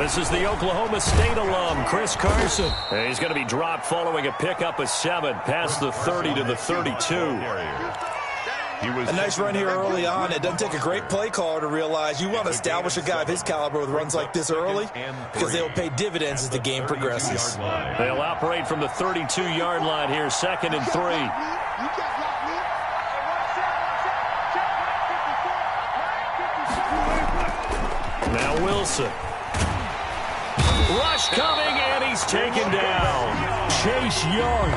This is the Oklahoma State alum, Chris Carson. And he's going to be dropped following a pickup of 7 past the 30 to the 32. A nice run here early on. It doesn't take a great play caller to realize you want to establish a guy of his caliber with runs like this early because they will pay dividends as the game progresses. They'll operate from the 32-yard line here, 2nd and 3. Now Wilson. Rush coming, and he's taken down. Chase Young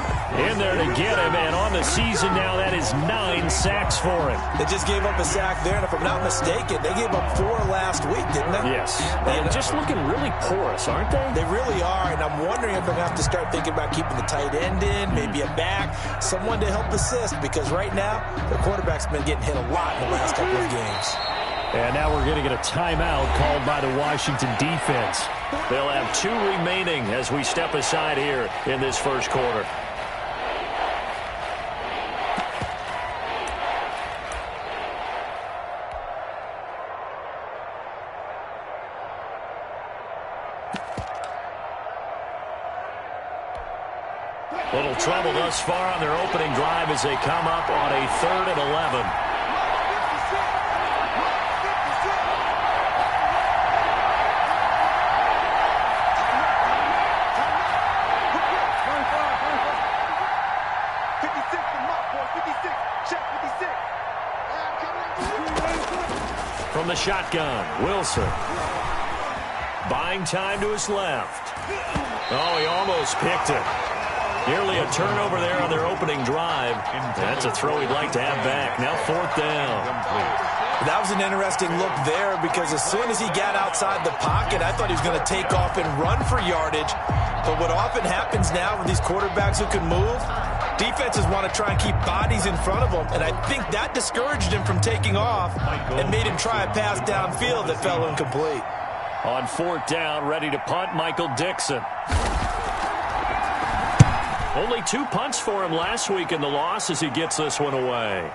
in there to get him, and on the season now, that is 9 sacks for him. They just gave up a sack there, and if I'm not mistaken, they gave up 4 last week, didn't they? Yes, and just looking really porous, aren't they? They really are, and I'm wondering if they're going to have to start thinking about keeping the tight end in, maybe a back, someone to help assist, because right now, the quarterback's been getting hit a lot in the last couple of games. And now we're going to get a timeout called by the Washington defense. They'll have 2 remaining as we step aside here in this first quarter. Little trouble thus far on their opening drive as they come up on a 3rd and 11. From the shotgun, Wilson. Buying time to his left. Oh, he almost picked it. Nearly a turnover there on their opening drive. That's a throw he'd like to have back. Now 4th down. That was an interesting look there because as soon as he got outside the pocket, I thought he was going to take off and run for yardage. But what often happens now with these quarterbacks who can move, defenses want to try and keep bodies in front of them, and I think that discouraged him from taking off and made him try a pass downfield that fell incomplete. On 4th down, ready to punt, Michael Dixon. Only 2 punts for him last week in the loss as he gets this one away.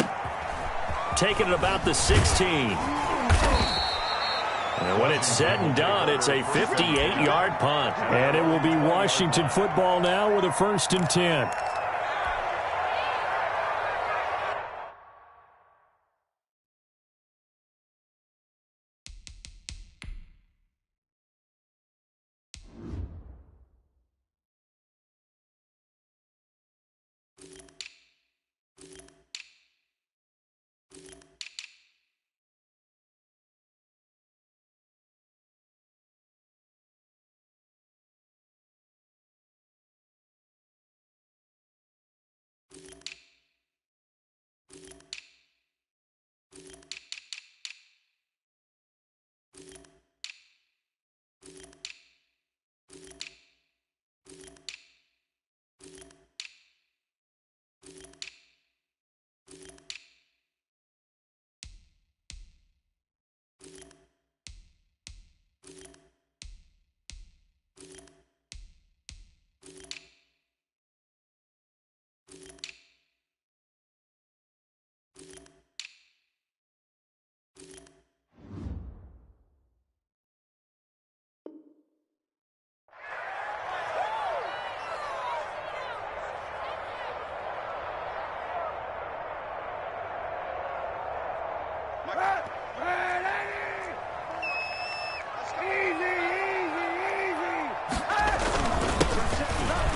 Taking it about the 16. And when it's said and done, it's a 58-yard punt. And it will be Washington football now with a 1st and 10.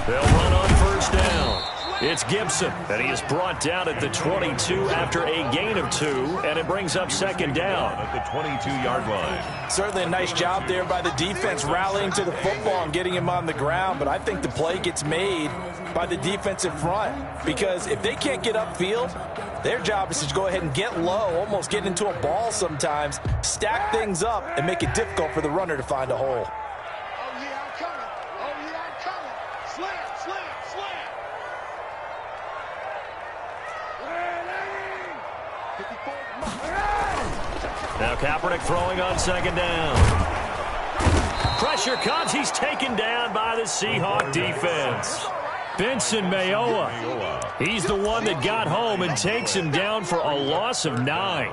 They'll run on 1st down. It's Gibson, and he is brought down at the 22 after a gain of 2, and it brings up 2nd down at the 22-yard line. Certainly a nice job there by the defense rallying to the football and getting him on the ground, but I think the play gets made by the defensive front because if they can't get upfield, their job is to go ahead and get low, almost get into a ball sometimes, stack things up, and make it difficult for the runner to find a hole. Now Kaepernick throwing on 2nd down. Pressure comes. He's taken down by the Seahawk defense. Benson Mayowa. He's the one that got home and takes him down for a loss of 9.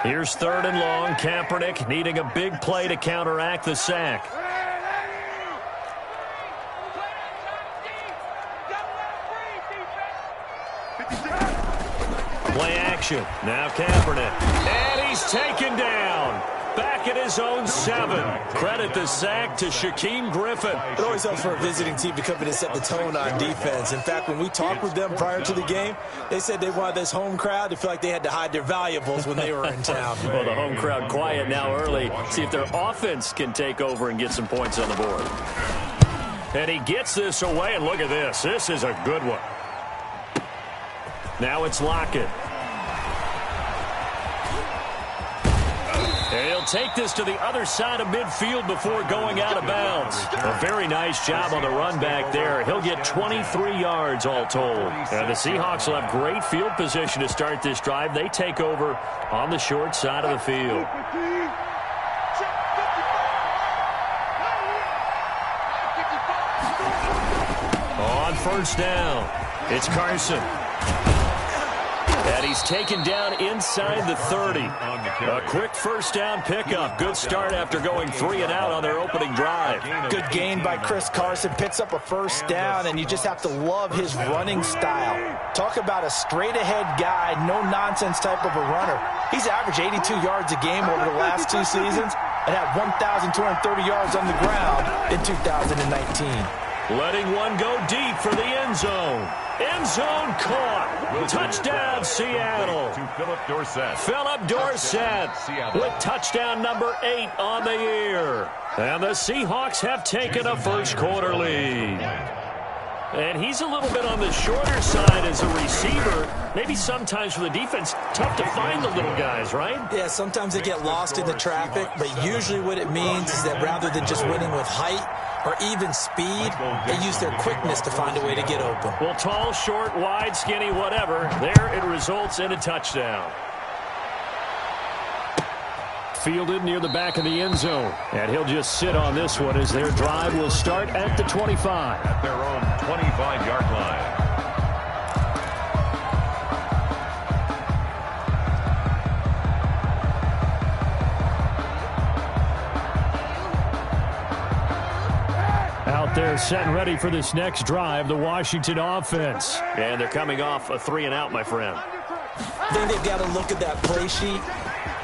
Here's 3rd and long. Kaepernick needing a big play to counteract the sack. Play action. Now Kaepernick. And he's taken down. Back at his own 7. Credit the sack to Shaquem Griffin. It always helps for a visiting team to come in and set the tone on defense. In fact, when we talked with them prior to the game, they said they wanted this home crowd to feel like they had to hide their valuables when they were in town. Well, the home crowd quiet now early. See if their offense can take over and get some points on the board. And he gets this away, and look at this. This is a good one. Now it's Lockett. And he'll take this to the other side of midfield before going out of bounds. A very nice job on the run back there. He'll get 23 yards all told. And the Seahawks will have great field position to start this drive. They take over on the short side of the field. On 1st down, it's Carson. And he's taken down inside the 30. A quick 1st down pickup. Good start after going 3 and out on their opening drive. Good gain by Chris Carson. Picks up a 1st down, and you just have to love his running style. Talk about a straight-ahead guy, no-nonsense type of a runner. He's averaged 82 yards a game over the last 2 seasons and had 1,230 yards on the ground in 2019. Letting one go deep for the end zone. End zone caught. Touchdown, Seattle. To Philip Dorsett. Philip Dorsett with touchdown number 8 on the year. And the Seahawks have taken a 1st quarter lead. And he's a little bit on the shorter side as a receiver. Maybe sometimes for the defense, tough to find the little guys, right? Yeah, sometimes they get lost in the traffic, but usually what it means is that rather than just winning with height or even speed, they use their quickness to find a way to get open. Well, tall, short, wide, skinny, whatever, there it results in a touchdown. Fielded near the back of the end zone. And he'll just sit on this one as their drive will start at the 25. At their own 25-yard line. Out there set and ready for this next drive, the Washington offense. And they're coming off a 3 and out, my friend. I think they've got to look at that play sheet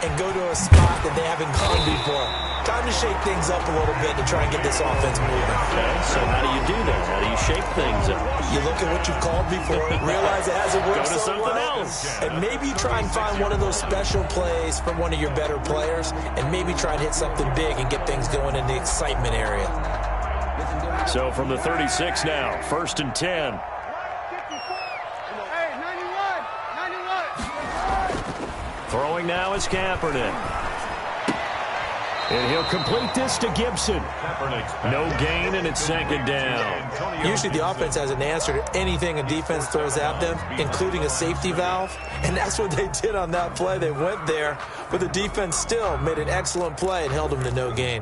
and go to a spot that they haven't gone before. Time to shake things up a little bit to try and get this offense moving. Okay, so how do you do that? How do you shake things up? You look at what you called before, realize it hasn't worked Go to so something well, else. and maybe try and find one of those special plays from one of your better players, and maybe try and hit something big and get things going in the excitement area. So from the 36 now, 1st and 10. Throwing now is Kaepernick. And he'll complete this to Gibson. No gain, and it's 2nd down. Usually the offense has an answer to anything a defense throws at them, including a safety valve, and that's what they did on that play. They went there, but the defense still made an excellent play and held them to no gain.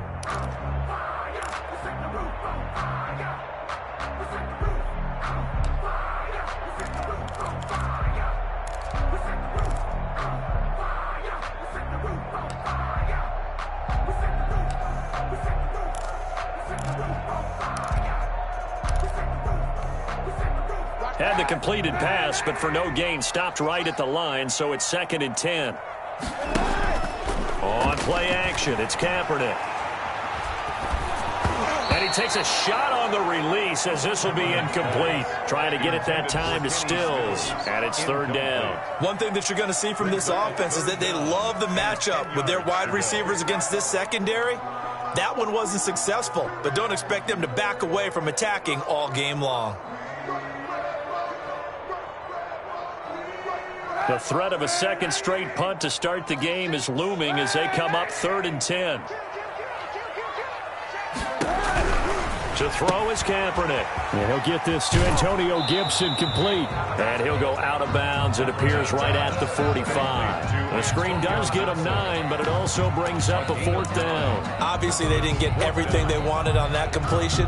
Had the completed pass, but for no gain, stopped right at the line, so it's 2nd and 10. On play action, it's Kaepernick. And he takes a shot on the release as this will be incomplete. Trying to get it that time to Stills, and it's 3rd down. One thing that you're going to see from this offense is that they love the matchup with their wide receivers against this secondary. That one wasn't successful, but don't expect them to back away from attacking all game long. The threat of a 2nd straight punt to start the game is looming as they come up 3rd and 10. To throw is Kaepernick. And he'll get this to Antonio Gibson complete. And he'll go out of bounds. It appears right at the 45. The screen does get him 9, but it also brings up a 4th down. Obviously, they didn't get everything they wanted on that completion,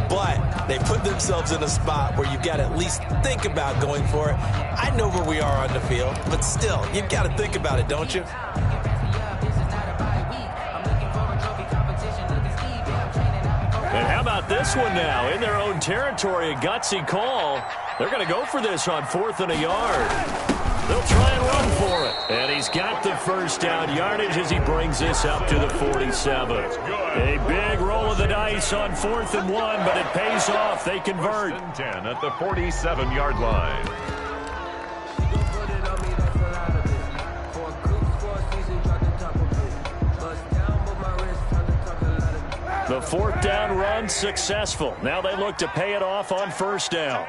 but they put themselves in a spot where you've got to at least think about going for it. I know where we are on the field, but still, you've got to think about it, don't you? And how about this one now? In their own territory, a gutsy call. They're going to go for this on 4th and a yard. They'll try and run for it. And he's got the first down yardage as he brings this up to the 47. A big roll of the dice on 4th and 1, but it pays off. They convert. 10 at the 47-yard line. The 4th down run successful. Now they look to pay it off on 1st down.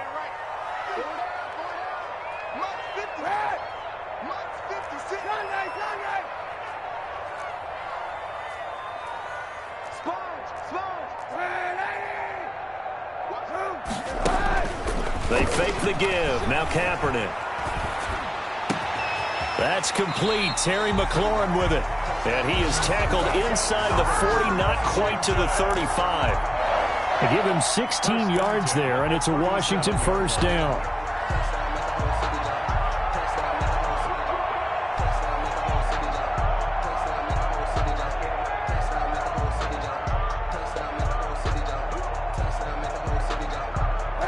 They fake the give. Now Kaepernick. That's complete. Terry McLaurin with it. And he is tackled inside the 40, not quite to the 35. They give him 16 yards there, and it's a Washington 1st down.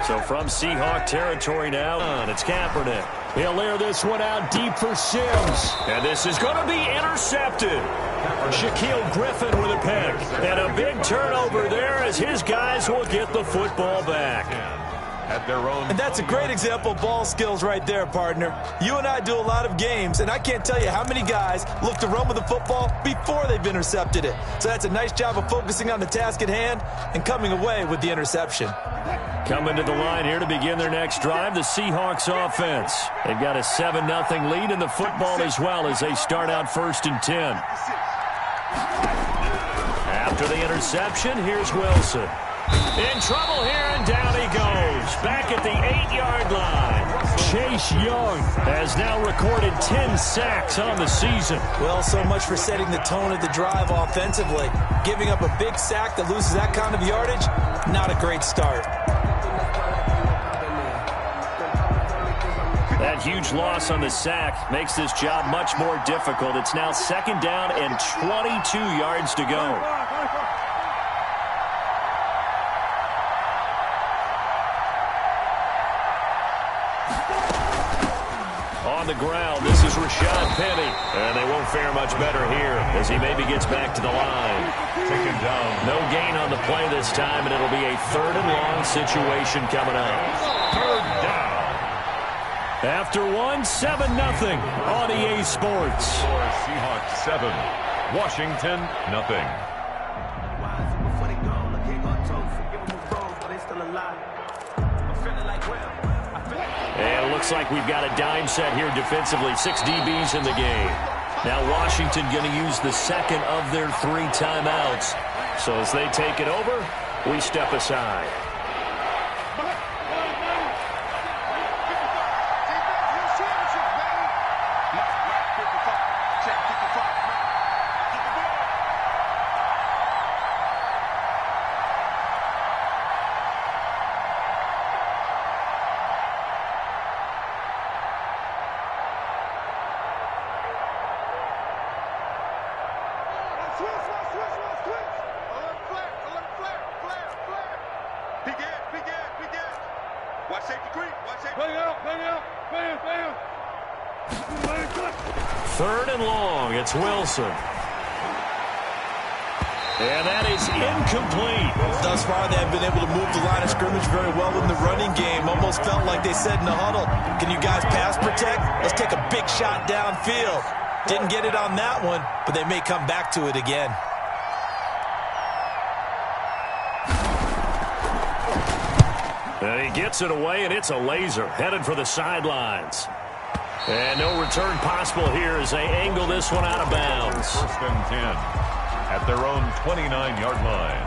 So from Seahawk territory now, it's Kaepernick. He'll air this one out deep for Sims. And this is going to be intercepted. Shaquille Griffin with a pick. And a big turnover there as his guys will get the football back. At their own. And that's a great example of ball skills right there, partner. You and I do a lot of games, and I can't tell you how many guys look to run with the football before they've intercepted it. So that's a nice job of focusing on the task at hand and coming away with the interception. Coming to the line here to begin their next drive, the Seahawks offense. They've got a 7-0 lead in the football as well as they start out 1st and 10. After the interception, here's Wilson. In trouble here, and down he goes. Back at the 8-yard line. Chase Young has now recorded 10 sacks on the season. Well, so much for setting the tone of the drive offensively. Giving up a big sack that loses that kind of yardage, not a great start. That huge loss on the sack makes this job much more difficult. It's now 2nd down and 22 yards to go. On the ground, this is Rashad Penny. And they won't fare much better here as he maybe gets back to the line. Taken down. No gain on the play this time, and it'll be a 3rd and long situation coming up. 3rd down. After 7-0 on EA Sports. Seahawks 7, Washington nothing. And it looks like we've got a dime set here defensively. 6 DBs in the game. Now Washington going to use the 2nd of their 3 timeouts. So as they take it over, we step aside. Third and long, it's Wilson. And that is incomplete. Thus far, they have been able to move the line of scrimmage very well in the running game. Almost felt like they said in the huddle, can you guys pass protect? Let's take a big shot downfield. Didn't get it on that one, but they may come back to it again. And he gets it away, and it's a laser headed for the sidelines. And no return possible here as they angle this one out of bounds. 1st and 10 at their own 29-yard line.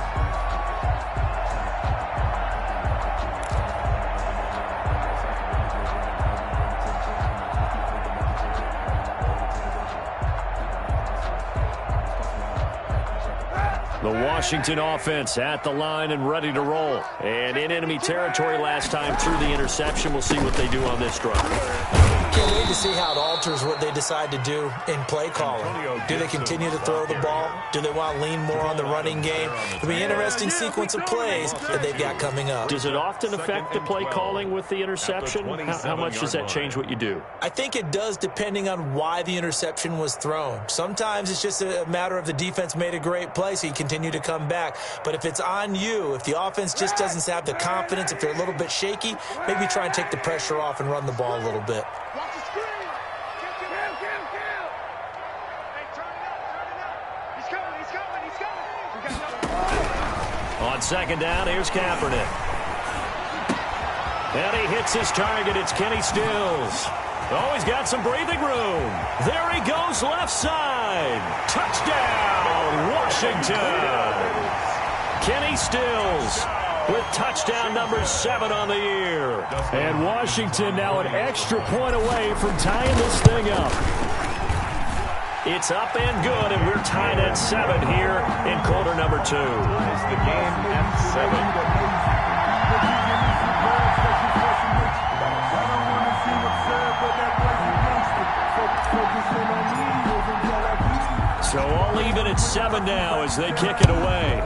The Washington offense at the line and ready to roll. And in enemy territory last time through the interception. We'll see what they do on this drive. Can't wait to see how it alters what they decide to do in play calling. Do they continue to throw the ball? Do they want to lean more on the running game? It'll be an interesting sequence of plays that they've got coming up. Does it often affect the play calling with the interception? How much does that change what you do? I think it does depending on why the interception was thrown. Sometimes it's just a matter of the defense made a great play, so you continue to come back. But if it's on you, if the offense just doesn't have the confidence, if they're a little bit shaky, maybe try and take the pressure off and run the ball a little bit. On second down, here's Kaepernick. And he hits his target. It's Kenny Stills. Oh, he's got some breathing room. There he goes, left side. Touchdown, Washington. Kenny Stills with touchdown number 7 on the year. And Washington now an extra point away from tying this thing up. It's up and good, and we're tied at 7 here in quarter number 2. It's the game at 7. So all even at 7 now as they kick it away.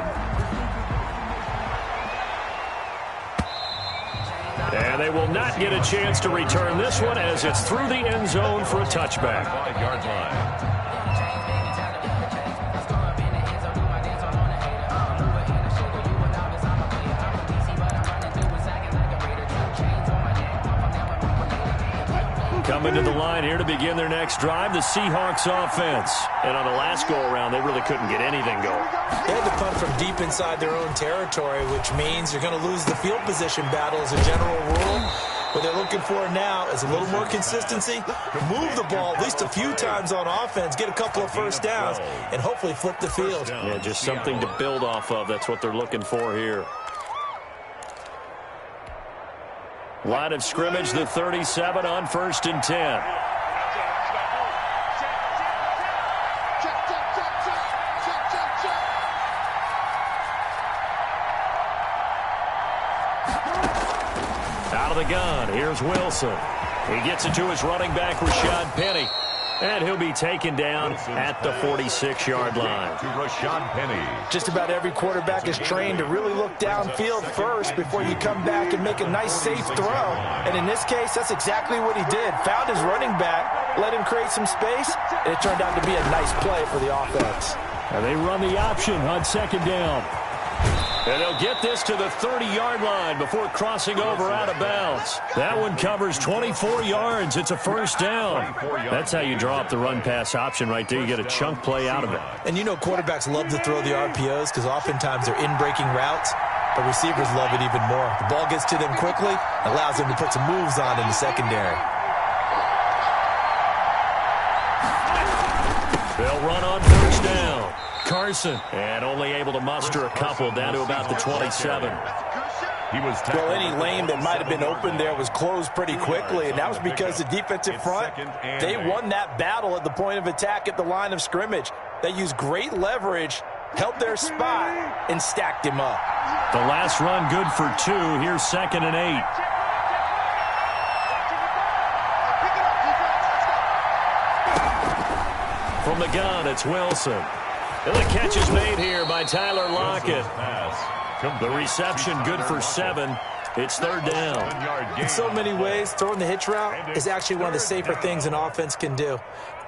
And they will not get a chance to return this one as it's through the end zone for a touchback. 5-yard line. Coming to the line here to begin their next drive, the Seahawks offense. And on the last go-around, they really couldn't get anything going. They had to punt from deep inside their own territory, which means you're going to lose the field position battle as a general rule. What they're looking for now is a little more consistency, move the ball at least a few times on offense, get a couple of first downs, and hopefully flip the field. Yeah, just something to build off of. That's what they're looking for here. Line of scrimmage, the 37 on 1st and 10. Out of the gun, here's Wilson. He gets it to his running back, Rashad Penny. And he'll be taken down at the 46-yard line. To Rashad Penny. Just about every quarterback is trained to really look downfield first before you come back and make a nice, safe throw. And in this case, that's exactly what he did. Found his running back, let him create some space, and it turned out to be a nice play for the offense. And they run the option on second down. And they'll get this to the 30-yard line before crossing over out of bounds. That one covers 24 yards. It's a first down. That's how you draw up the run-pass option right there. You get a chunk play out of it. And you know quarterbacks love to throw the RPOs because oftentimes they're in-breaking routes, but receivers love it even more. The ball gets to them quickly, allows them to put some moves on in the secondary. They'll run on first down. Carson, and only able to muster a couple down to about the 27. Well, any lane that might have been open there was closed pretty quickly, and that was because the defensive front, they won that battle at the point of attack at the line of scrimmage. They used great leverage, held their spot, and stacked him up. The last run good for 2. Here's 2nd and 8. From the gun, it's Wilson. And the catch is made here by Tyler Lockett. The reception good for 7. It's 3rd down. In so many ways, throwing the hitch route is actually one of the safer things an offense can do.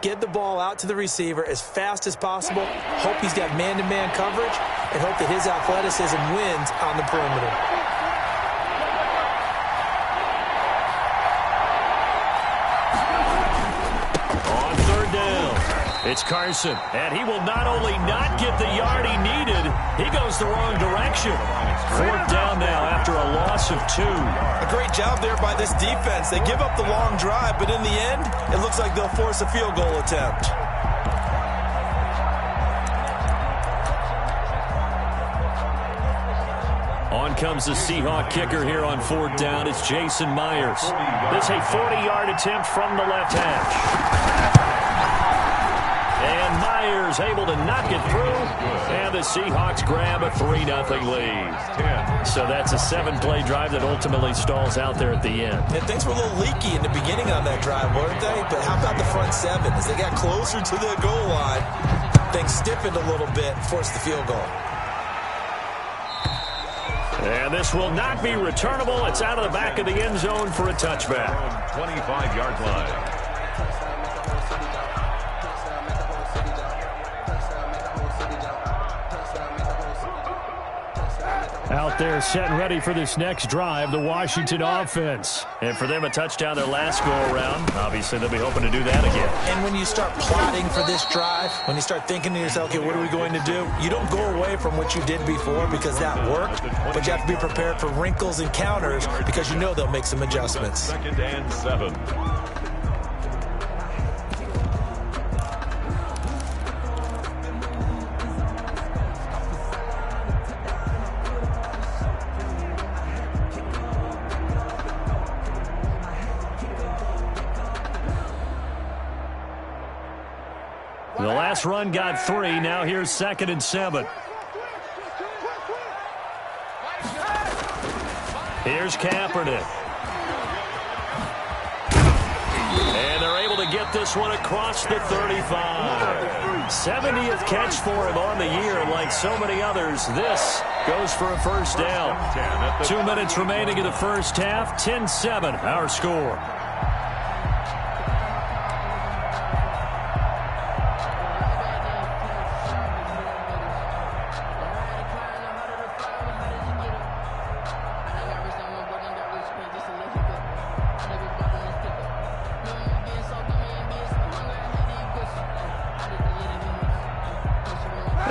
Get the ball out to the receiver as fast as possible, hope he's got man-to-man coverage, and hope that his athleticism wins on the perimeter. It's Carson, and he will not only not get the yard he needed, he goes the wrong direction. 4th down now after a loss of 2. A great job there by this defense. They give up the long drive, but in the end, it looks like they'll force a field goal attempt. On comes the Seahawk kicker here on 4th down. It's Jason Myers. This is a 40-yard attempt from the left hash. And Myers able to knock it through. And the Seahawks grab a 3-0 lead. So that's a 7-play drive that ultimately stalls out there at the end. And things were a little leaky in the beginning on that drive, weren't they? But how about the front seven? As they got closer to the goal line, things stiffened a little bit, forced the field goal. And this will not be returnable. It's out of the back of the end zone for a touchback. 25-yard line. Out there set and ready for this next drive, the Washington offense. And for them, a touchdown their last go-around. Obviously, they'll be hoping to do that again. And when you start plotting for this drive, when you start thinking to yourself, okay, what are we going to do? You don't go away from what you did before because that worked, but you have to be prepared for wrinkles and counters because you know they'll make some adjustments. 2nd and 7. The last run got 3. Now here's 2nd and 7. Here's Kaepernick. And they're able to get this one across the 35. 70th catch for him on the year. And like so many others, this goes for a first down. 2 minutes remaining in the first half. 10-7 our score.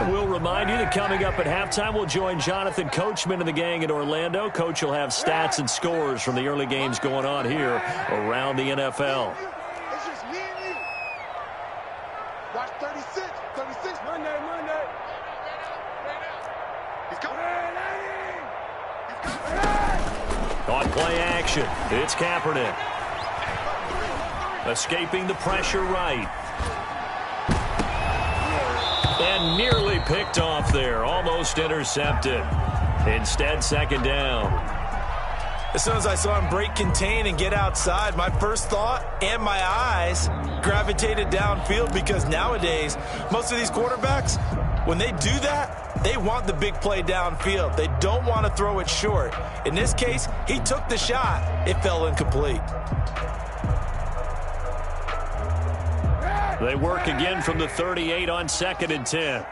We'll remind you that coming up at halftime, we'll join Jonathan Coachman and the gang in Orlando. Coach will have stats and scores from the early games going on here around the NFL. It's just me and you. Watch 36. 36. Monday. He's coming. On play action, it's Kaepernick. Escaping the pressure right. And nearly picked off there. Almost intercepted. Instead, 2nd down. As soon as I saw him break contain and get outside, my first thought and my eyes gravitated downfield because nowadays, most of these quarterbacks, when they do that, they want the big play downfield. They don't want to throw it short. In this case, he took the shot. It fell incomplete. They work again from the 38 on 2nd and 10.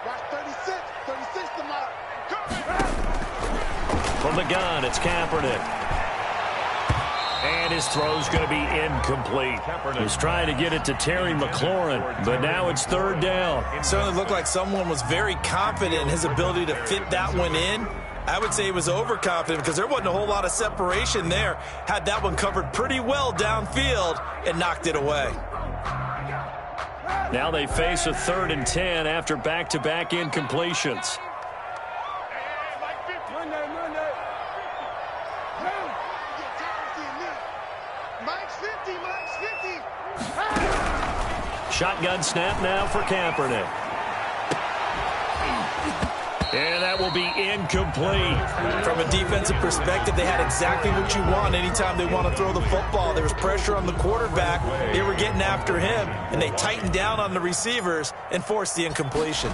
Watch 36. 36 the mark. From the gun, it's Kaepernick. And his throw's going to be incomplete. He's trying to get it to Terry McLaurin, but now it's 3rd down. It certainly looked like someone was very confident in his ability to fit that one in. I would say he was overconfident because there wasn't a whole lot of separation there. Had that one covered pretty well downfield and knocked it away. Now they face a 3rd and 10 after back-to-back incompletions. Shotgun snap now for Kaepernick. And that will be incomplete. From a defensive perspective, they had exactly what you want anytime they want to throw the football. There was pressure on the quarterback. They were getting after him, and they tightened down on the receivers and forced the incompletion.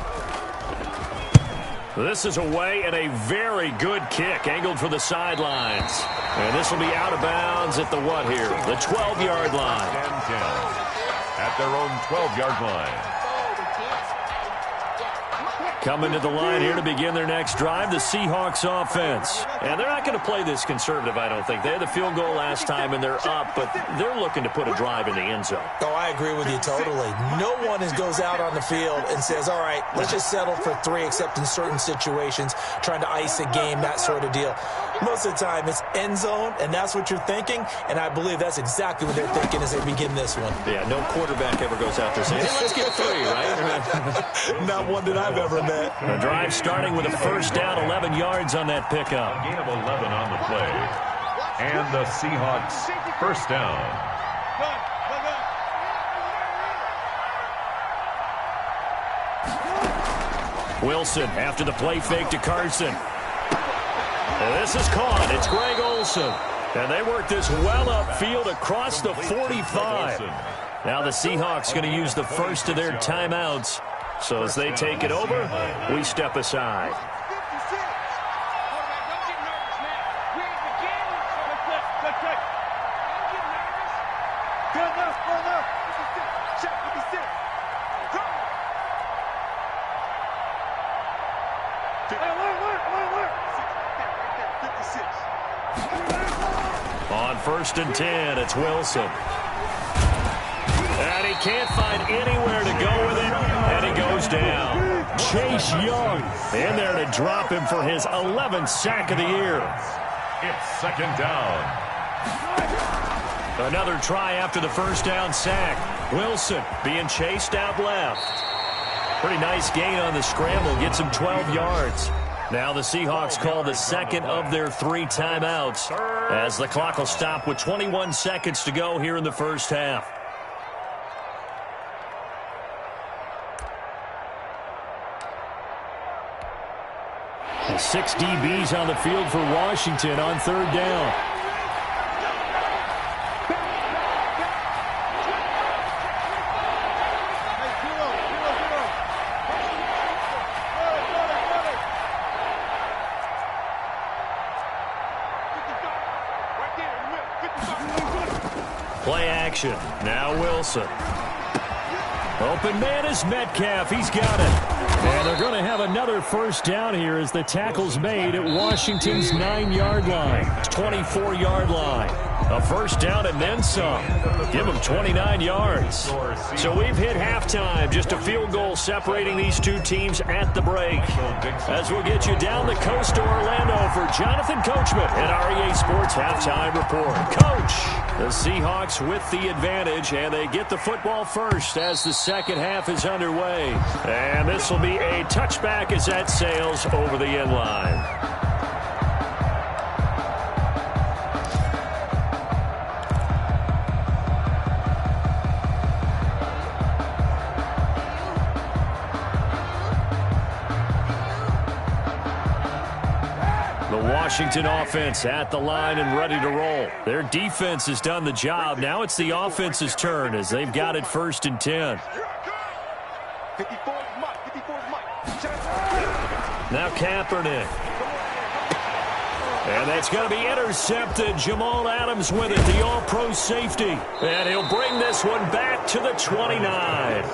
This is away and a very good kick angled for the sidelines. And this will be out of bounds at the what here? The 12-yard line. 10-10 at their own 12-yard line. Coming to the line here to begin their next drive, the Seahawks offense. And they're not going to play this conservative, I don't think. They had the field goal last time, and they're up, but they're looking to put a drive in the end zone. Oh, I agree with you totally. No one goes out on the field and says, all right, let's just settle for 3, except in certain situations, trying to ice a game, that sort of deal. Most of the time, it's end zone, and that's what you're thinking, and I believe that's exactly what they're thinking as they begin this one. Yeah, no quarterback ever goes out there saying, hey, let's get 3, right? Not one that I've ever met. The drive starting with a first down, 11 yards on that pickup. Gain of 11 on the play. And the Seahawks first down. Wilson after the play fake to Carson. And this is caught. It's Greg Olsen. And they work this well upfield across the 45. Now the Seahawks going to use the first of their timeouts. So as they take it over, we step aside. On 1st and 10, it's Wilson. And he can't find anywhere to go with it, and he goes down. Chase Young in there to drop him for his 11th sack of the year. It's 2nd down. Another try after the first down sack. Wilson being chased out left. Pretty nice gain on the scramble. Gets him 12 yards. Now the Seahawks call the second of their 3 timeouts as the clock will stop with 21 seconds to go here in the first half. And 6 DBs on the field for Washington on 3rd down. Play action. Now Wilson. Open man is Metcalf. He's got it. And they're going to have another first down here as the tackle's made at Washington's 9-yard line. 24-yard line. A first down and then some. Give them 29 yards. So we've hit halftime. Just a field goal separating these two teams at the break. As we'll get you down the coast to Orlando for Jonathan Coachman at REA Sports Halftime Report. Coach, the Seahawks with the advantage, and they get the football first as the second half is underway. And this will be a touchback as that sails over the end line. Washington offense at the line and ready to roll. Their defense has done the job. Now it's the offense's turn as they've got it 1st and 10. Now Kaepernick. And that's going to be intercepted. Jamal Adams with it, the all-pro safety. And he'll bring this one back to the 29.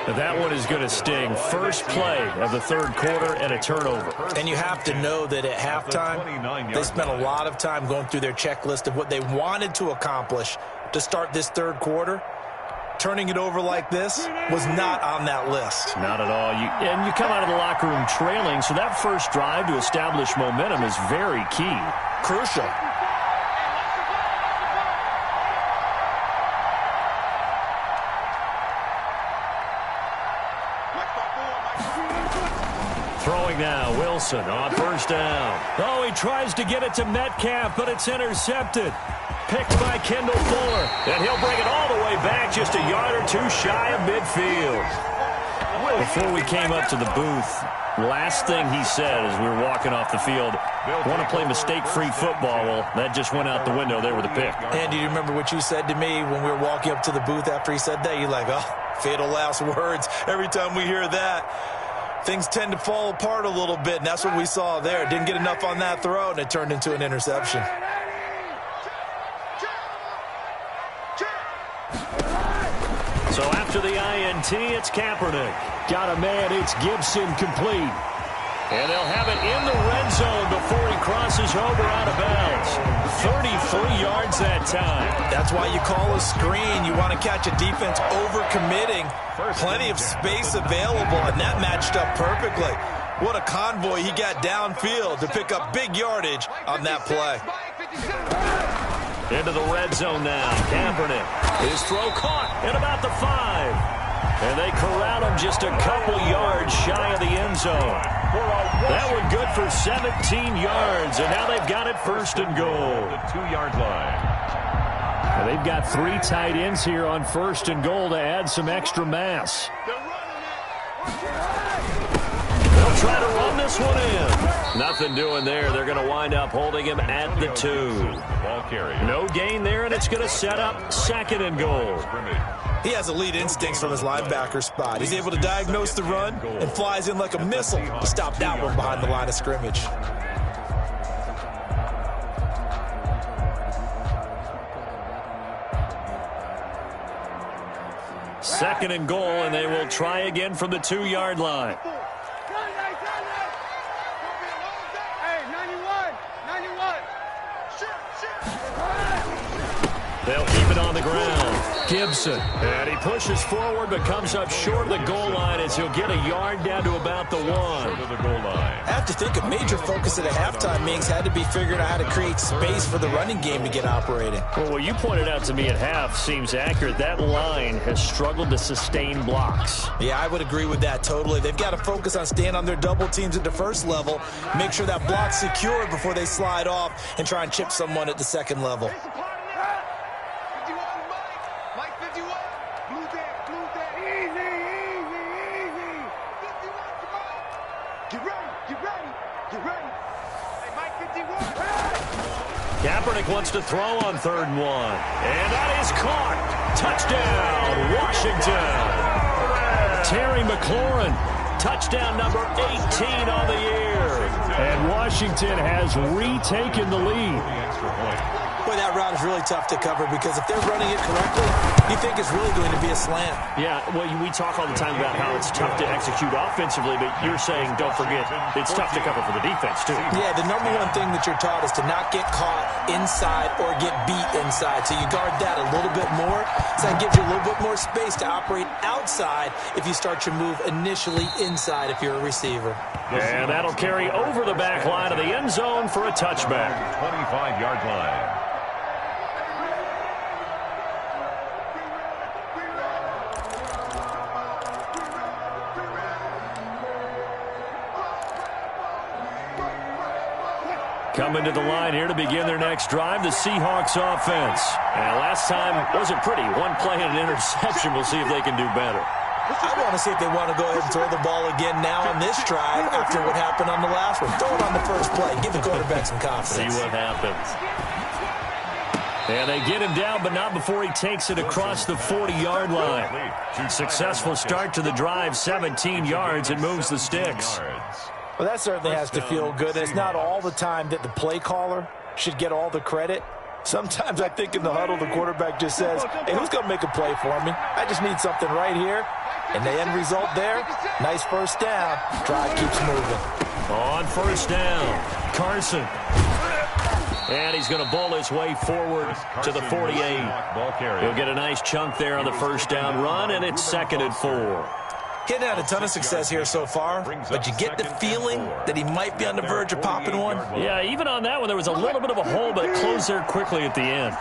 That one is going to sting. First play of the 3rd quarter and a turnover. And you have to know that at halftime, they spent a lot of time going through their checklist of what they wanted to accomplish to start this 3rd quarter. Turning it over like this was not on that list. Not at all. And you come out of the locker room trailing, so that first drive to establish momentum is very key. Crucial. Throwing now, Wilson on 1st down. Oh, he tries to get it to Metcalf, but it's intercepted. Picked by Kendall Fuller, and he'll bring it all the way back just a yard or 2 shy of midfield. Before we came up to the booth, last thing he said as we were walking off the field, want to play mistake-free football. Well, that just went out the window there with a pick. And do you remember what you said to me when we were walking up to the booth after he said that? You're like, oh, fatal last words. Every time we hear that, things tend to fall apart a little bit, and that's what we saw there. Didn't get enough on that throw, and it turned into an interception. So after the INT, it's Kaepernick. Got a man, it's Gibson, complete. And they'll have it in the red zone before he crosses over out of bounds. 33 yards that time. That's why you call a screen. You want to catch a defense over-committing. Plenty of space available, and that matched up perfectly. What a convoy he got downfield to pick up big yardage on that play. Into the red zone now. Kaepernick. His throw caught at about the 5. And they corral him just a couple yards shy of the end zone. That one good for 17 yards, and now they've got it 1st and goal. The 2-yard line. Well, they've got 3 tight ends here on 1st and goal to add some extra mass. They'll They'll try to run this one in. Nothing doing there. They're going to wind up holding him at the 2. Ball carrier. No gain there, and it's going to set up 2nd and goal. He has elite instincts from his linebacker spot. He's able to diagnose the run and flies in like a missile to stop that one behind the line of scrimmage. Second and goal, and they will try again from the 2-yard line. They'll keep it on the ground. Gibson. And he pushes forward but comes up short of the goal line as he'll get a yard down to about the 1. To the goal line. I have to think a major focus at a halftime meetings had to be figuring out how to create space for the running game to get operating. Well, what you pointed out to me at half seems accurate. That line has struggled to sustain blocks. Yeah, I would agree with that totally. They've got to focus on staying on their double teams at the first level, make sure that block's secure before they slide off and try and chip someone at the second level. Kaepernick wants to throw on 3rd and 1. And that is caught. Touchdown, Washington. Terry McLaurin, touchdown number 18 on the year. And Washington has retaken the lead. Boy, that route is really tough to cover because if they're running it correctly, you think it's really going to be a slant. Yeah, well, we talk all the time about how it's tough to execute offensively, but you're saying, don't forget, it's tough to cover for the defense, too. Yeah, the number one thing that you're taught is to not get caught inside or get beat inside. So you guard that a little bit more. So that gives you a little bit more space to operate outside if you start your move initially inside if you're a receiver. And that'll carry over the back line of the end zone for a touchback. 25-yard line. Coming to the line here to begin their next drive, the Seahawks offense. And last time wasn't pretty. One play and an interception. We'll see if they can do better. I want to see if they want to go ahead and throw the ball again now on this drive after what happened on the last one. Throw it on the first play. Give the quarterback some confidence. See what happens. And they get him down, but not before he takes it across the 40-yard line. Successful start to the drive, 17 yards, and moves the sticks. Well, that certainly has to feel good. And it's not all the time that the play caller should get all the credit. Sometimes I think in the huddle, the quarterback just says, hey, who's going to make a play for me? I just need something right here. And the end result there, nice first down. Drive keeps moving. On first down, Carson. And he's going to bowl his way forward to the 48. He'll get a nice chunk there on the first down run, and it's 2nd and 4. He's had a ton of success here so far, but you get the feeling that he might be on the verge of popping one. Yeah, even on that one, there was a little bit of a hole, but it closed there quickly at the end.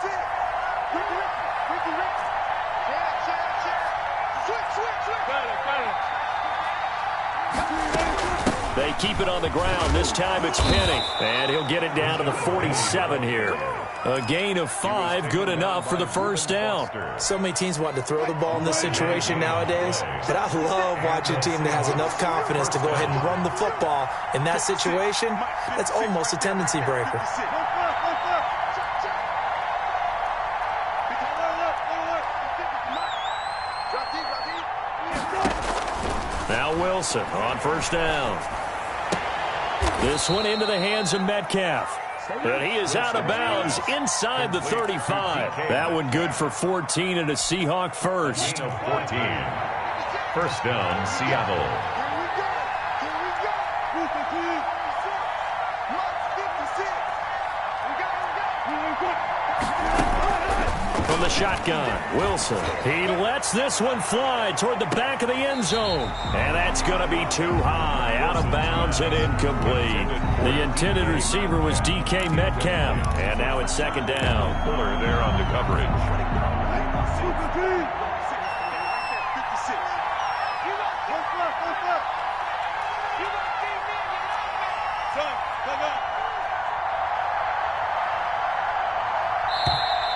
They keep it on the ground. This time it's Penny. And he'll get it down to the 47 here. A gain of 5, good enough for the first down. So many teams want to throw the ball in this situation nowadays, but I love watching a team that has enough confidence to go ahead and run the football. In that situation, that's almost a tendency breaker. Now Wilson on first down. This one into the hands of Metcalf. And he is out of bounds inside the 35. That one good for 14 and a Seahawk first. 14. First down, Seattle. From the shotgun, Wilson. He lets this one fly toward the back of the end zone. And that's going to be too high. Out of bounds and incomplete. The intended receiver was DK Metcalf. And now it's 2nd down. Fuller there on the coverage.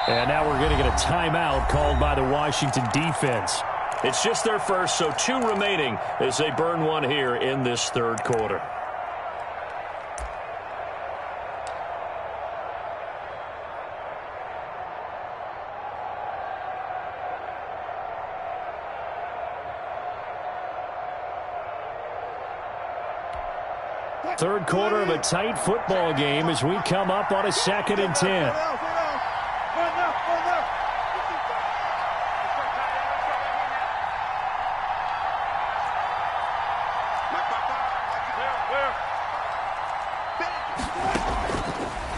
And now we're going to get a timeout called by the Washington defense. It's just their first, so 2 remaining as they burn one here in this third quarter. Third quarter of a tight football game as we come up on a 2nd and 10.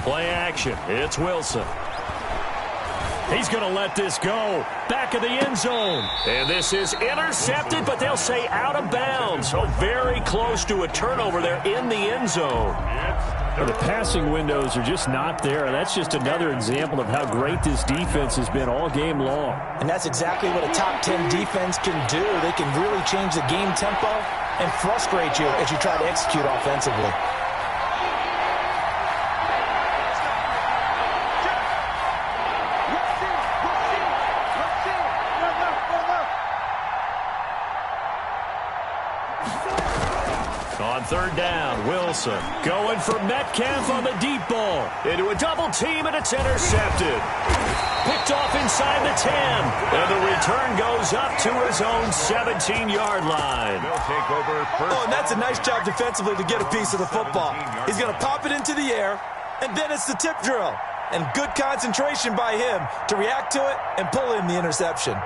Play action. It's Wilson. He's going to let this go. Back of the end zone. And this is intercepted, but they'll say out of bounds. So very close to a turnover there in the end zone. Well, the passing windows are just not there. That's just another example of how great this defense has been all game long. And that's exactly what a top 10 defense can do. They can really change the game tempo and frustrate you as you try to execute offensively. On third down, Wilson going for Metcalf on the deep ball. Into a double team, and it's intercepted. Picked off inside the 10. And the return goes up to his own 17-yard line. They'll take over first. Oh, and that's a nice job defensively to get a piece of the football. He's going to pop it into the air, and then it's the tip drill. And good concentration by him to react to it and pull in the interception.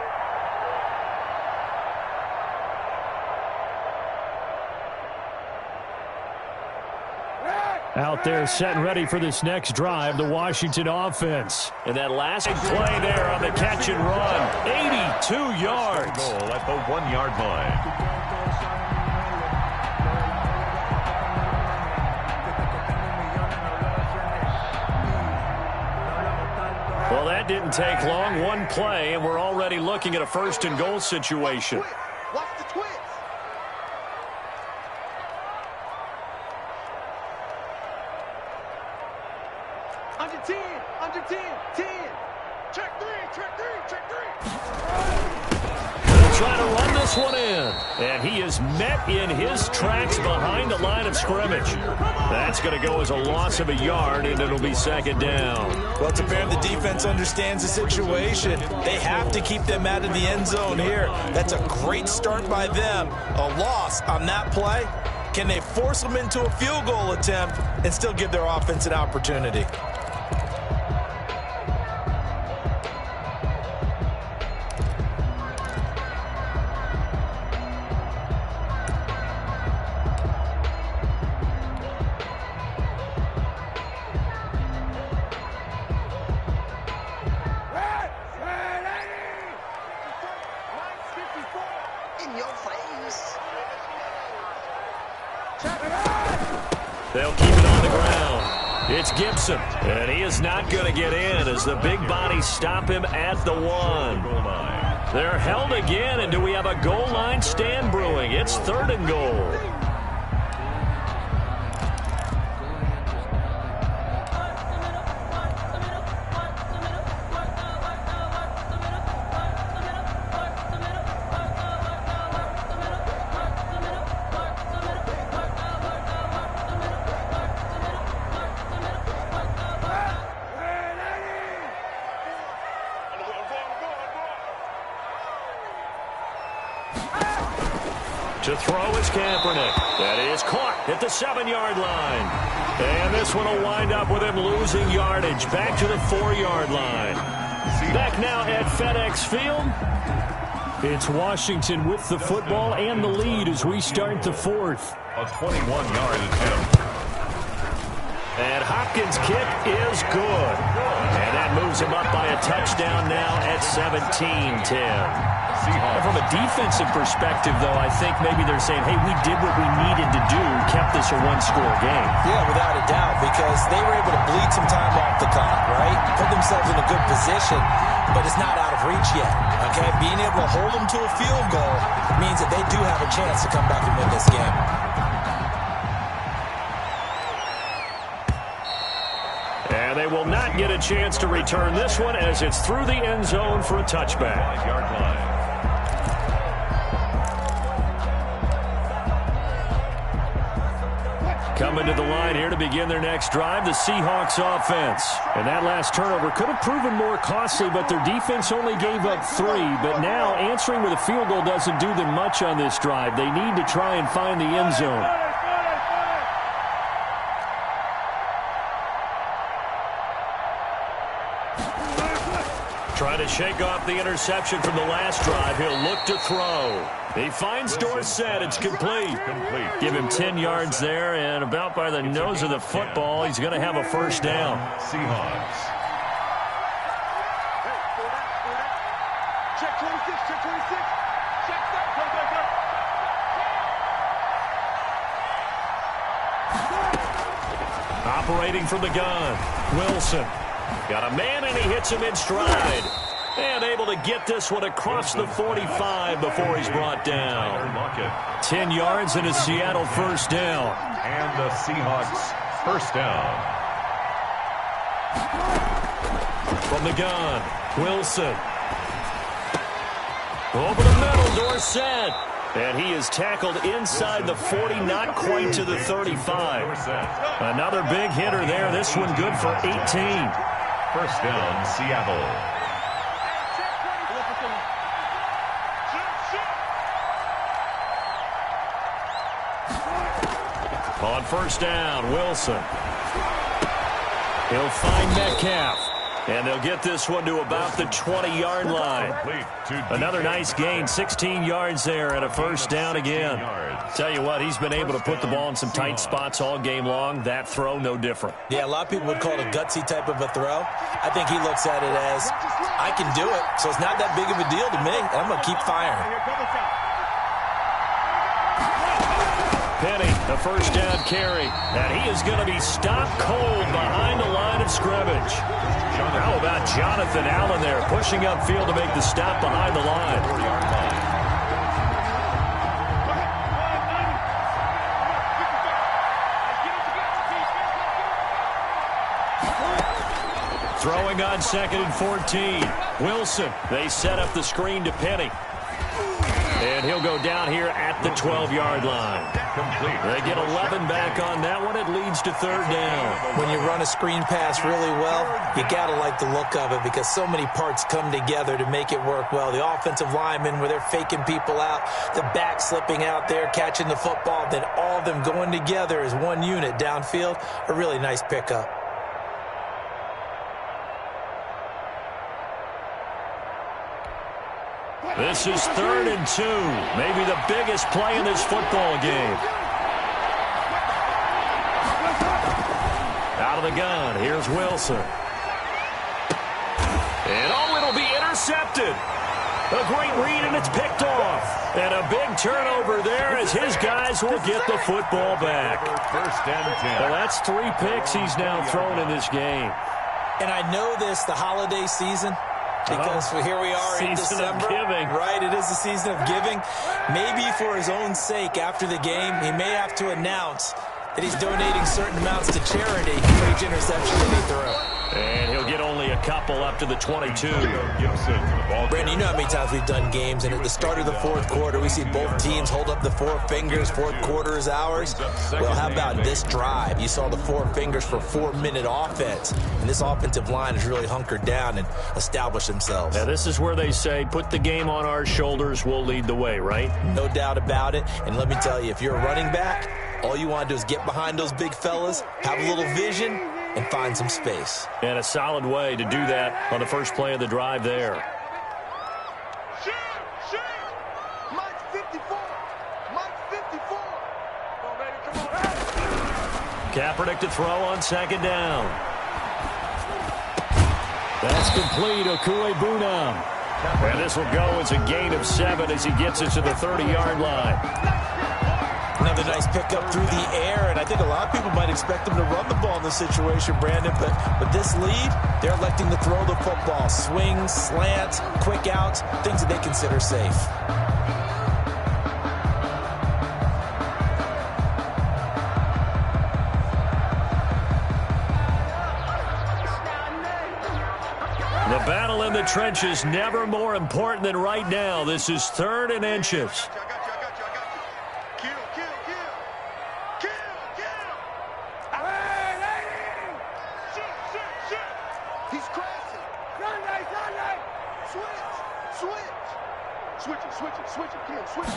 Out there set and ready for this next drive, the Washington offense. And that last play there on the catch and run, 82 yards. Goal at the 1-yard line. Well, that didn't take long. 1 play, and we're already looking at a 1st and goal situation. Watch the twist. Under 10, under 10, 10. Check 3, check 3, check 3. They'll try to run this one in. And he is met in his tracks behind the line of scrimmage. That's going to go as a loss of a yard, and it'll be 2nd down. Well, it's apparent the defense understands the situation. They have to keep them out of the end zone here. That's a great start by them. A loss on that play. Can they force them into a field goal attempt and still give their offense an opportunity? They'll keep it on the ground. It's Gibson, and he is not going to get in as the big bodies stop him at the 1. They're held again, and do we have a goal line stand brewing? It's 3rd and goal. To throw is Kaepernick. That is caught at the 7-yard line. And this one will wind up with him losing yardage back to the 4-yard line. Back now at FedEx Field. It's Washington with the football and the lead as we start the 4th. A 21-yard attempt. And Hopkins' kick is good. And that moves him up by a touchdown now at 17-10. From a defensive perspective, though, I think maybe they're saying, hey, we did what we needed to do, kept this a 1-score game. Yeah, without a doubt, because they were able to bleed some time off the clock, right? Put themselves in a good position, but it's not out of reach yet, okay? Being able to hold them to a field goal means that they do have a chance to come back and win this game. And they will not get a chance to return this one as it's through the end zone for a touchback. 5-yard line. Coming to the line here to begin their next drive, the Seahawks offense. And that last turnover could have proven more costly, but their defense only gave up 3. But now answering with a field goal doesn't do them much on this drive. They need to try and find the end zone. Trying to shake off the interception from the last drive. He'll look to throw. He finds Dorsett. It's complete. Give him 10 yards there, and about by the nose of the football, he's going to have a first down. Seahawks. Check 26, check 26. Check that. Operating from the gun, Wilson. Got a man, and he hits him in stride. And able to get this one across the 45 before he's brought down. 10 yards and a Seattle first down. And the Seahawks first down. From the gun, Wilson. Over the middle, Dorsett. And he is tackled inside the 40, not quite to the 35. Another big hitter there. This one good for 18. First down, Seattle. On first down, Wilson. He'll find Metcalf. And they'll get this one to about the 20-yard line. Another nice gain, 16 yards there and a first down again. Tell you what, he's been able to put the ball in some tight spots all game long. That throw, no different. Yeah, a lot of people would call it a gutsy type of a throw. I think he looks at it as, I can do it, so it's not that big of a deal to me. I'm going to keep firing. Penny, the first down carry. And he is going to be stopped cold behind the line of scrimmage. How about Jonathan Allen there, pushing upfield to make the stop behind the line. Throwing on 2nd and 14. Wilson, they set up the screen to Penny. And he'll go down here at the 12-yard line. They get 11 back on that one. It leads to third down. When you run a screen pass really well, you got to like the look of it because so many parts come together to make it work well. The offensive linemen, where they're faking people out, the back slipping out there, catching the football, then all of them going together as one unit downfield. A really nice pickup. This is 3rd and 2. Maybe the biggest play in this football game. Out of the gun, here's Wilson. And oh, it'll be intercepted. A great read, and it's picked off. And a big turnover there as his guys will get the football back. First and 10. Well, that's 3 picks he's now thrown in this game. And I know this, the holiday season, because here we are in December. Season of giving. Right, it is the season of giving. Maybe for his own sake after the game, he may have to announce that he's donating certain amounts to charity for each interception that he threw. And he'll get only a couple up to the 22. Brandon, you know how many times we've done games, and at the start of the fourth quarter, we see both teams hold up the 4 fingers, fourth quarter is ours. Well, how about this drive? You saw the 4 fingers for 4-minute offense, and this offensive line has really hunkered down and established themselves. Now, this is where they say, put the game on our shoulders, we'll lead the way, right? No doubt about it, and let me tell you, if you're a running back, all you want to do is get behind those big fellas, have a little vision, and find some space. And a solid way to do that on the first play of the drive there. Shoot! Mike 54! Mike 54! Come on, baby, come on. Kaepernick to throw on 2nd down. That's complete. Okuegbunam. And this will go as a gain of 7 as he gets it to the 30-yard line. Another nice pickup through the air, and I think a lot of people might expect him to run the ball in this situation, Brandon, but with this lead, they're electing to throw the football. Swings, slants, quick outs, things that they consider safe. The battle in the trenches never more important than right now. This is 3rd and inches. Switch it. Come on, switch it.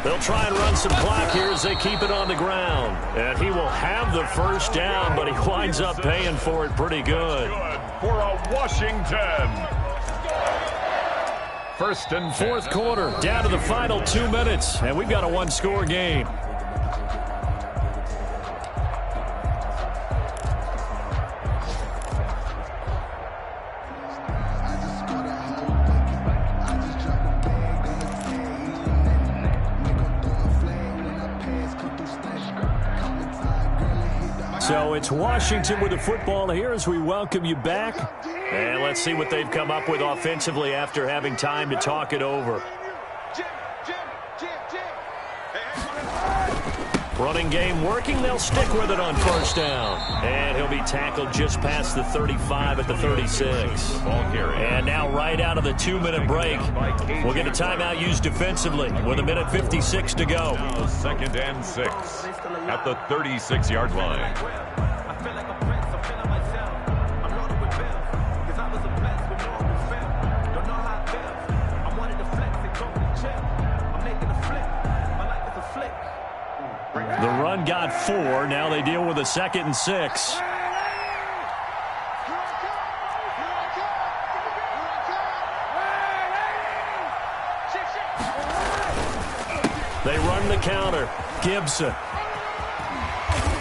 They'll try and run some clock here as they keep it on the ground. And he will have the first down, but he winds up paying for it pretty good. For a Washington. First and 10. Fourth quarter, down to the final 2 minutes, and we've got a one-score game. So it's Washington with the football here as we welcome you back. And let's see what they've come up with offensively after having time to talk it over. Running game working. They'll stick with it on first down. And he'll be tackled just past the 35 at the 36. And now right out of the 2-minute break, we'll get a timeout used defensively with 1:56 to go. Now 2nd and 6 at the 36-yard line. The run got 4. Now they deal with a 2nd and 6. They run the counter. Gibson.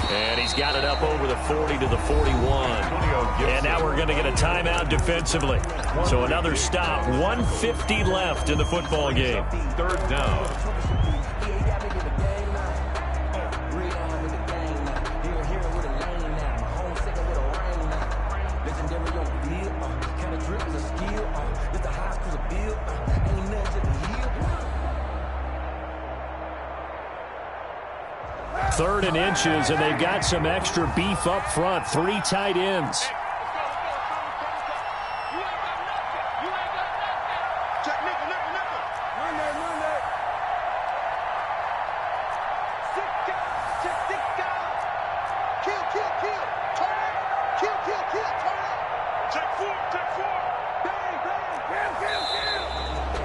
And he's got it up over the 40 to the 41. And now we're going to get a timeout defensively. So another stop. 1:50 left in the football game. 3rd down. Third and inches, and they've got some extra beef up front. 3 tight ends.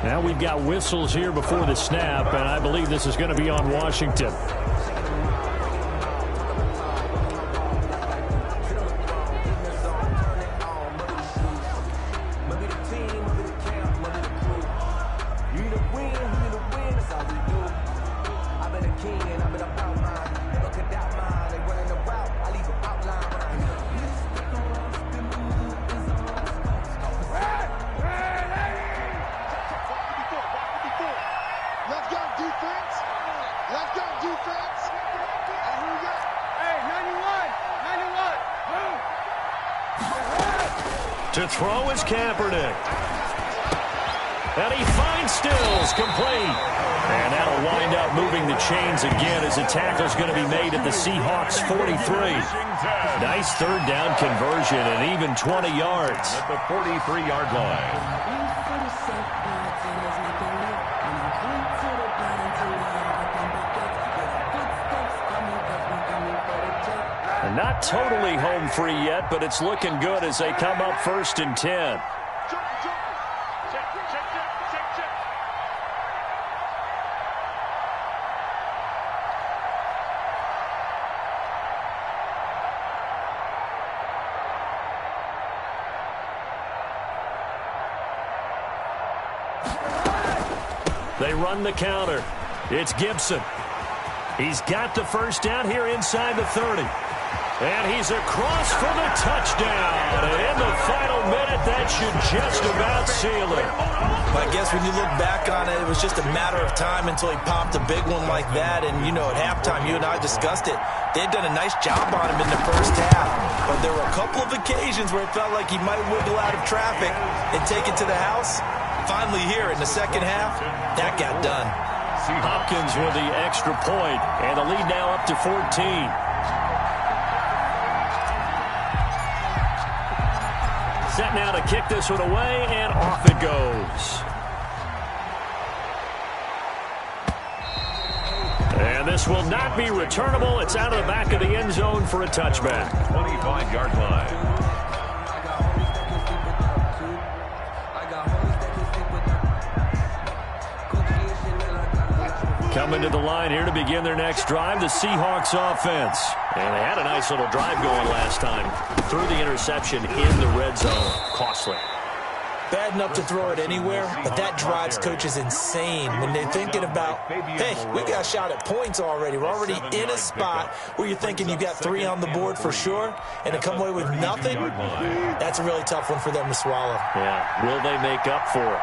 Now we've got whistles here before the snap, and I believe this is going to be on Washington. To throw is Kaepernick. And he finds Stills, complete. And that'll wind up moving the chains again as the tackle's going to be made at the Seahawks 43. Nice 3rd down conversion and even 20 yards. At the 43-yard line. And not totally home free yet, but it's looking good as they come up 1st and 10. They run the counter. It's Gibson. He's got the first down here inside the 30. And he's across for the touchdown. And in the final minute, that should just about seal it. I guess when you look back on it, it was just a matter of time until he popped a big one like that. And, you know, at halftime, you and I discussed it. They had done a nice job on him in the first half. But there were a couple of occasions where it felt like he might wiggle out of traffic and take it to the house. Finally here in the second half, that got done. Hopkins with the extra point, and the lead now up to 14. Set now to kick this one away, and off it goes. And this will not be returnable. It's out of the back of the end zone for a touchback. 25-yard line. Coming to the line here to begin their next drive, the Seahawks offense. And they had a nice little drive going last time. Threw the interception in the red zone. Costly. Bad enough to throw it anywhere, but that drives coaches insane when they're thinking about, hey, we got a shot at points already. We're already in a spot where you're thinking you got 3 on the board for sure, and to come away with nothing, that's a really tough one for them to swallow. Yeah, will they make up for it?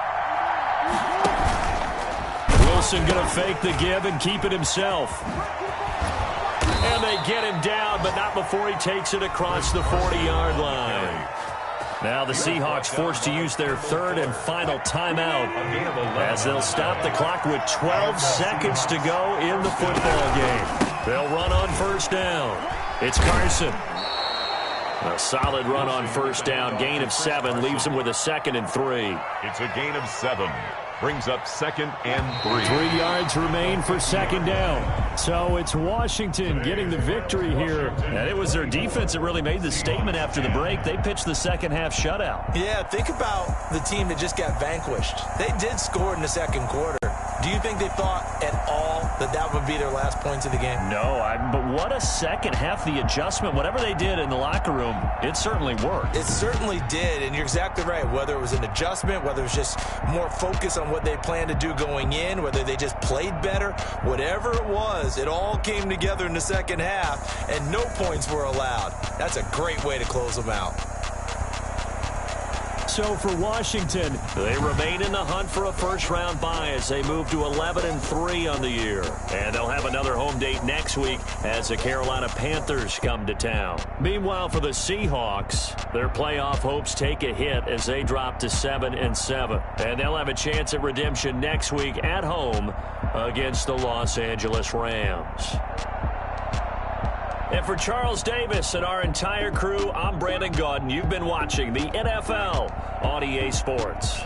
Wilson going to fake the give and keep it himself. And they get him down, but not before he takes it across the 40-yard line. Now the Seahawks forced to use their third and final timeout as they'll stop the clock with 12 seconds to go in the football game. They'll run on first down. It's Carson. A solid run on first down. Gain of 7 leaves them with a 2nd and 3. It's a gain of 7. Brings up 2nd and 3. 3 yards remain for 2nd down. So it's Washington getting the victory here. And it was their defense that really made the statement after the break. They pitched the second-half shutout. Yeah, think about the team that just got vanquished. They did score in the second quarter. Do you think they thought at all that that would be their last points of the game? No, but what a second half, the adjustment. Whatever they did in the locker room, it certainly worked. It certainly did, and you're exactly right. Whether it was an adjustment, whether it was just more focus on what they planned to do going in, whether they just played better, whatever it was, it all came together in the second half, and no points were allowed. That's a great way to close them out. So for Washington, they remain in the hunt for a first-round bye as they move to 11-3 on the year. And they'll have another home date next week as the Carolina Panthers come to town. Meanwhile, for the Seahawks, their playoff hopes take a hit as they drop to 7-7. And they'll have a chance at redemption next week at home against the Los Angeles Rams. And for Charles Davis and our entire crew, I'm Brandon Gaudin. You've been watching the NFL on EA Sports.